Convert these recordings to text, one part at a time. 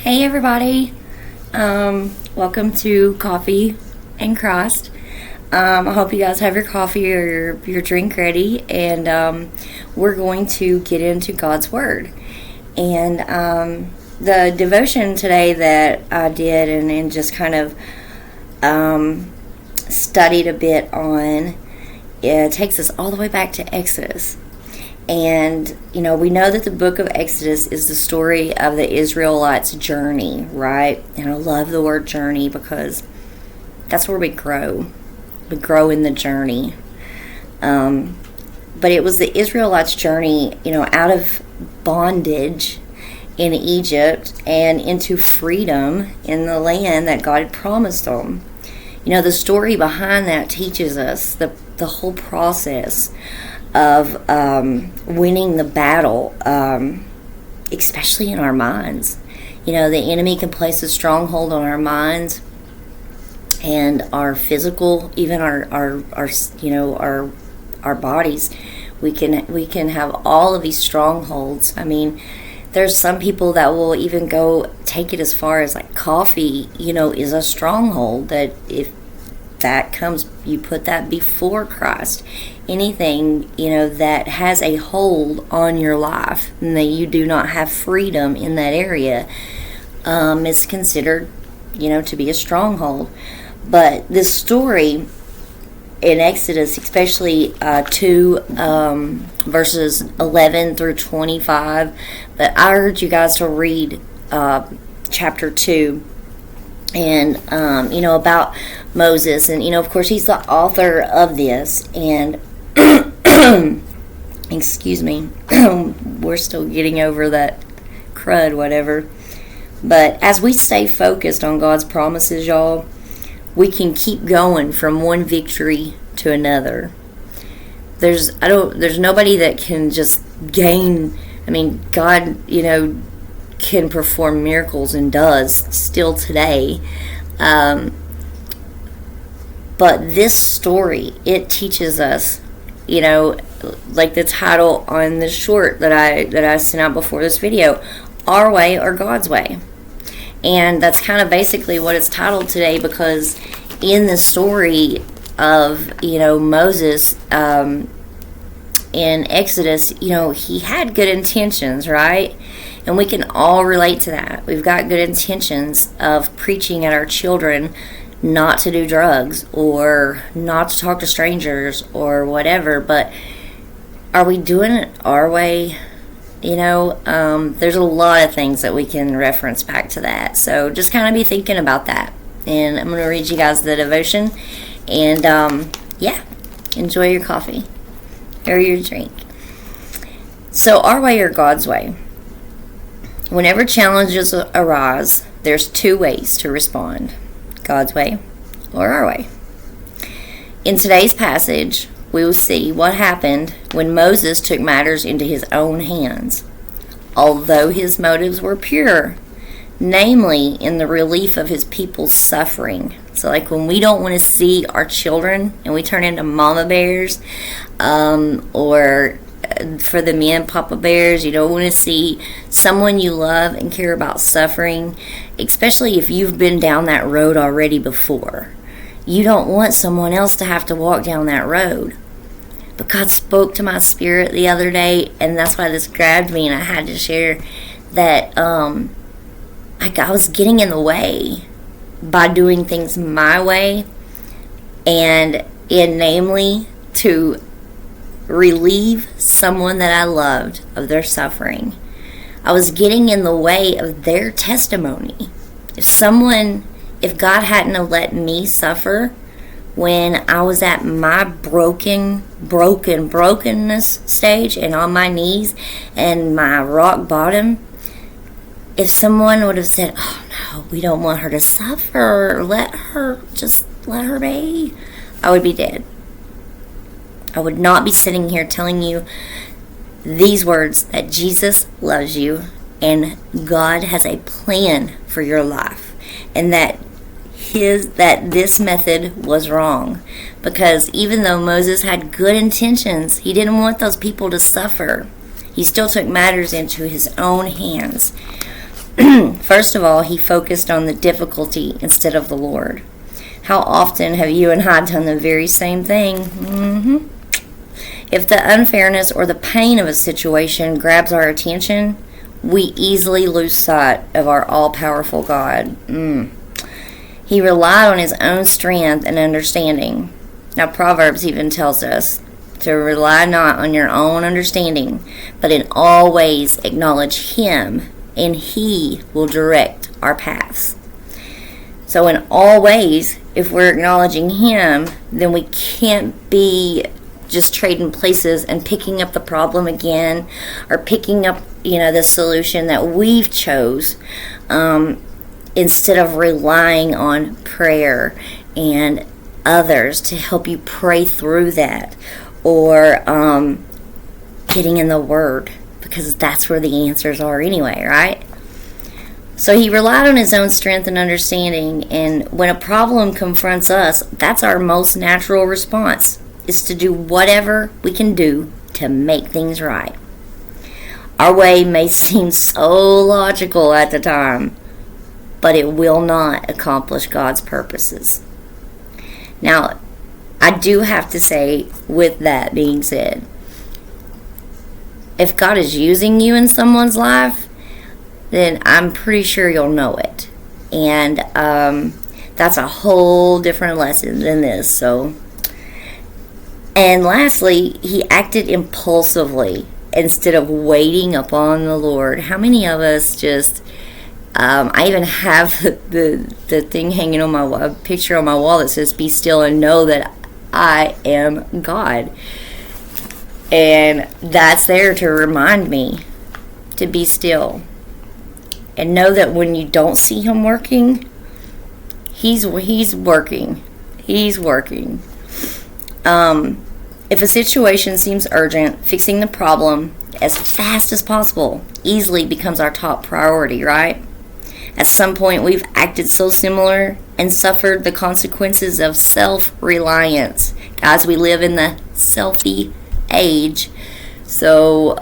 Hey everybody, welcome to Coffee and Christ. I hope you guys have your coffee or your drink ready, and we're going to get into God's Word. And the devotion today that I did and just kind of studied a bit on, it takes us all the way back to Exodus. And, we know that the book of Exodus is the story of the Israelites' journey, right? And I love the word journey because that's where we grow. We grow in the journey. But it was the Israelites' journey, out of bondage in Egypt and into freedom in the land that God had promised them. The story behind that teaches us the whole process of winning the battle, especially in our minds. The enemy can place a stronghold on our minds and our physical, even our bodies. We can have all of these strongholds. I mean, there's some people that will even go take it as far as like coffee, is a stronghold, that if that comes, you put that before Christ. Anything, that has a hold on your life and that you do not have freedom in that area, is considered, to be a stronghold. But this story in Exodus, especially 2 verses 11 through 25, but I urge you guys to read chapter 2. And, about Moses. And, of course, he's the author of this. And, excuse me, we're still getting over that crud, whatever. But as we stay focused on God's promises, y'all, we can keep going from one victory to another. There's nobody that can just gain. I mean, God, can perform miracles and does still today. But this story, it teaches us, like the title on the short that I sent out before this video, our way or God's way. And that's kind of basically what it's titled today, because in the story of, Moses, in Exodus, he had good intentions, right? And we can all relate to that. We've got good intentions of preaching at our children not to do drugs or not to talk to strangers or whatever, but are we doing it our way? There's a lot of things that we can reference back to that. So just kind of be thinking about that. And I'm going to read you guys the devotion. And, enjoy your coffee or your drink. So our way or God's way. Whenever challenges arise, there's two ways to respond: God's way or our way. In today's passage, we will see what happened when Moses took matters into his own hands, although his motives were pure, namely in the relief of his people's suffering. So like when we don't want to see our children and we turn into mama bears, or for the men, papa bears, you don't want to see someone you love and care about suffering, especially if you've been down that road already before. You don't want someone else to have to walk down that road. But God spoke to my spirit the other day, and that's why this grabbed me, and I had to share that I was getting in the way by doing things my way, and namely to relieve someone that I loved of their suffering. I was getting in the way of their testimony. If God hadn't have let me suffer when I was at my brokenness stage and on my knees and my rock bottom, if someone would have said, "Oh no, we don't want her to suffer, let her be," I would be dead. I would not be sitting here telling you these words, that Jesus loves you and God has a plan for your life, and that this method was wrong. Because even though Moses had good intentions, he didn't want those people to suffer. He still took matters into his own hands. First of all, he focused on the difficulty instead of the Lord. How often have you and I done the very same thing? If the unfairness or the pain of a situation grabs our attention, we easily lose sight of our all-powerful God. He relied on his own strength and understanding. Now, Proverbs even tells us to rely not on your own understanding, but in all ways acknowledge him, and he will direct our paths. So in all ways, if we're acknowledging him, then we can't be just trading places and picking up the problem again, or picking up, the solution that we've chose, instead of relying on prayer and others to help you pray through that, or getting in the Word, because that's where the answers are anyway, right? So he relied on his own strength and understanding, and when a problem confronts us, that's our most natural response, is to do whatever we can do to make things right. Our way may seem so logical at the time, but it will not accomplish God's purposes. Now, I do have to say, with that being said, if God is using you in someone's life, then I'm pretty sure you'll know it. And that's a whole different lesson than this. So, and lastly, he acted impulsively instead of waiting upon the Lord. How many of us just... I even have the thing hanging on my picture on my wall that says, "Be still and know that I am God." And that's there to remind me to be still and know that when you don't see him working, he's working. He's working. If a situation seems urgent, fixing the problem as fast as possible easily becomes our top priority, right? At some point, we've acted so similar and suffered the consequences of self-reliance. Guys, we live in the selfie age. So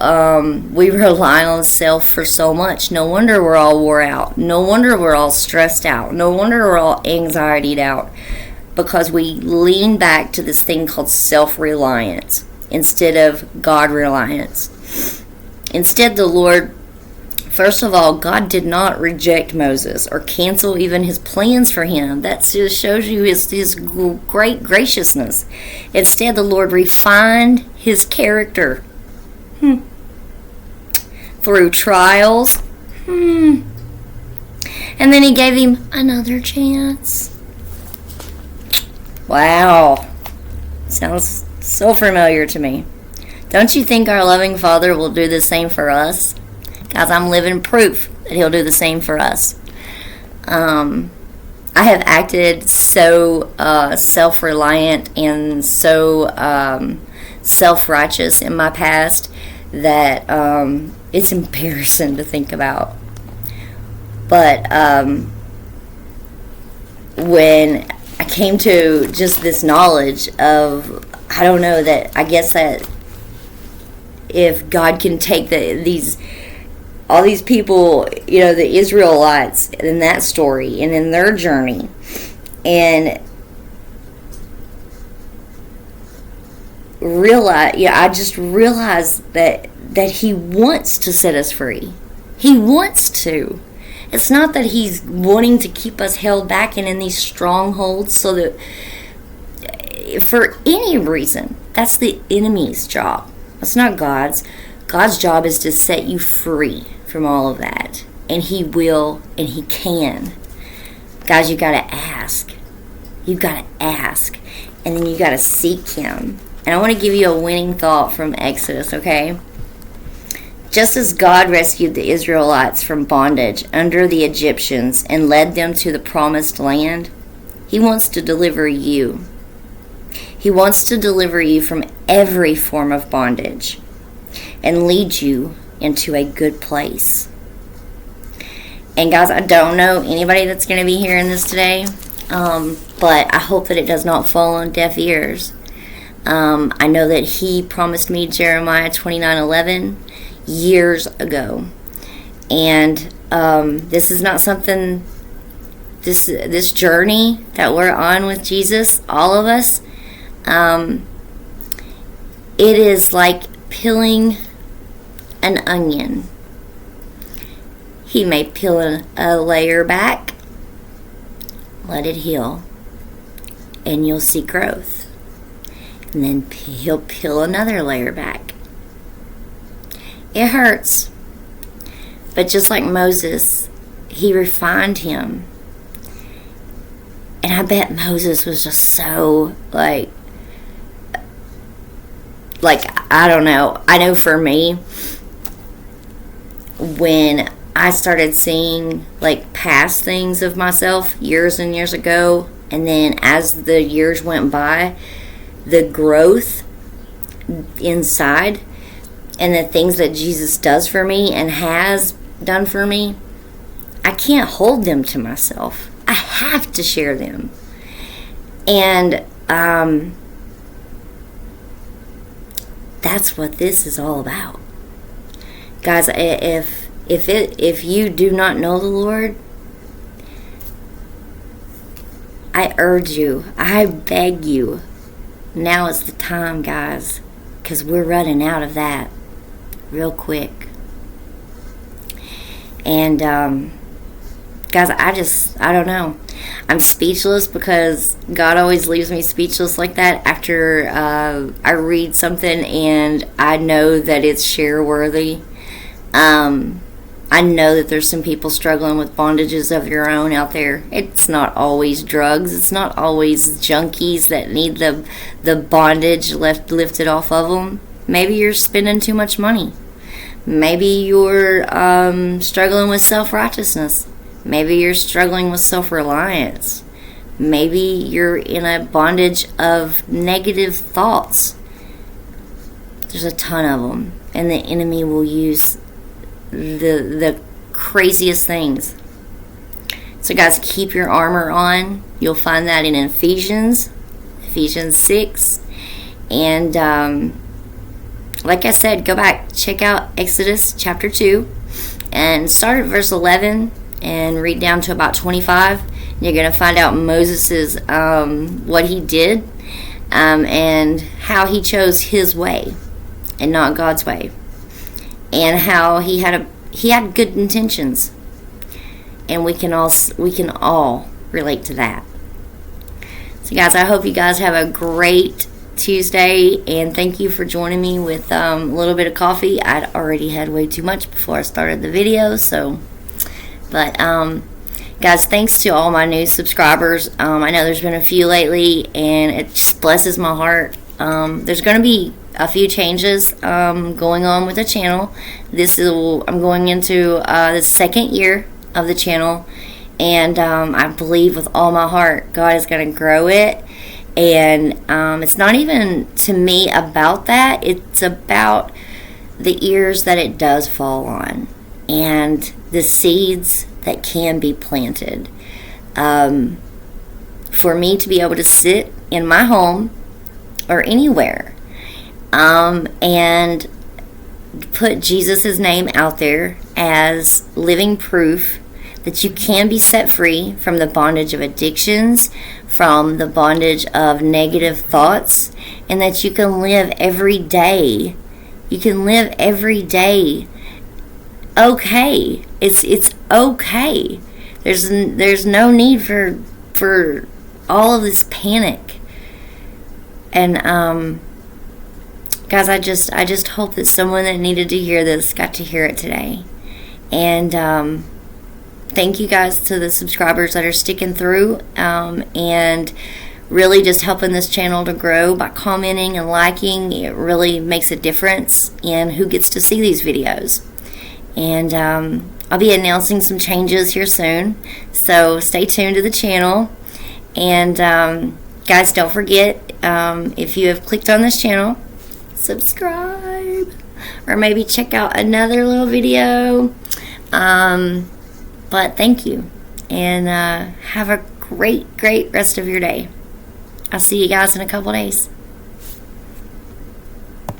we rely on self for so much. No wonder we're all wore out. No wonder we're all stressed out. No wonder we're all anxietied out. Because we lean back to this thing called self-reliance instead of God-reliance. Instead, the Lord... First of all, God did not reject Moses or cancel even his plans for him. That just shows you his great graciousness. Instead, the Lord refined his character through trials. And then he gave him another chance. Wow. Sounds so familiar to me. Don't you think our loving Father will do the same for us? Guys, I'm living proof that he'll do the same for us. I have acted so self-reliant and so self-righteous in my past that it's embarrassing to think about. But when I came to just this knowledge of, I guess that if God can take all these people, the Israelites in that story and in their journey, and I just realized that he wants to set us free. He wants to. It's not that he's wanting to keep us held back and in these strongholds so that for any reason. That's the enemy's job. That's not God's. God's job is to set you free from all of that. And he will, and he can. Guys, you got to ask. You've got to ask. And then you got to seek him. And I want to give you a winning thought from Exodus, okay? Just as God rescued the Israelites from bondage under the Egyptians and led them to the promised land, he wants to deliver you. He wants to deliver you from every form of bondage and lead you into a good place. And guys, I don't know anybody that's going to be hearing this today, but I hope that it does not fall on deaf ears. I know that he promised me Jeremiah 29:11 years ago, and This is not something, this journey that we're on with Jesus, all of us, it is like peeling an onion. He may peel a layer back, let it heal, and you'll see growth. And then he'll peel another layer back. It hurts. But just like Moses, he refined him. And I bet Moses was just so, like, I don't know. I know for me, when I started seeing, like, past things of myself years and years ago, and then as the years went by, the growth inside and the things that Jesus does for me and has done for me, I can't hold them to myself. I have to share them. And that's what this is all about. Guys, if you do not know the Lord, I urge you, I beg you, now is the time, guys, because we're running out of that real quick. And guys, I don't know. I'm speechless, because God always leaves me speechless like that after I read something and I know that it's share worthy. I know that there's some people struggling with bondages of your own out there. It's not always drugs. It's not always junkies that need the bondage lifted off of them. Maybe you're spending too much money. Maybe you're struggling with self-righteousness. Maybe you're struggling with self-reliance. Maybe you're in a bondage of negative thoughts. There's a ton of them. And the enemy will use the craziest things. So guys, keep your armor on. You'll find that in Ephesians 6. And like I said, go back, check out Exodus chapter 2 and start at verse 11 and read down to about 25. You're going to find out Moses's what he did and how he chose his way and not God's way, and how he had good intentions, and we can all relate to that. So guys, I hope you guys have a great Tuesday, and thank you for joining me with a little bit of coffee. I'd already had way too much before I started the video, but guys, thanks to all my new subscribers. I know there's been a few lately, and it just blesses my heart. There's going to be a few changes going on with the channel. I'm going into the second year of the channel, and I believe with all my heart God is going to grow it. And it's not even to me about that. It's about the ears that it does fall on and the seeds that can be planted. For me to be able to sit in my home or anywhere and put Jesus' name out there as living proof that you can be set free from the bondage of addictions, from the bondage of negative thoughts, and that you can live every day. You can live every day okay. It's okay. There's no need for all of this panic. And guys, I just hope that someone that needed to hear this got to hear it today. And thank you guys to the subscribers that are sticking through and really just helping this channel to grow by commenting and liking. It really makes a difference in who gets to see these videos. And I'll be announcing some changes here soon, so stay tuned to the channel. And guys, don't forget, if you have clicked on this channel, subscribe, or maybe check out another little video. But thank you, and have a great rest of your day. I'll see you guys in a couple days.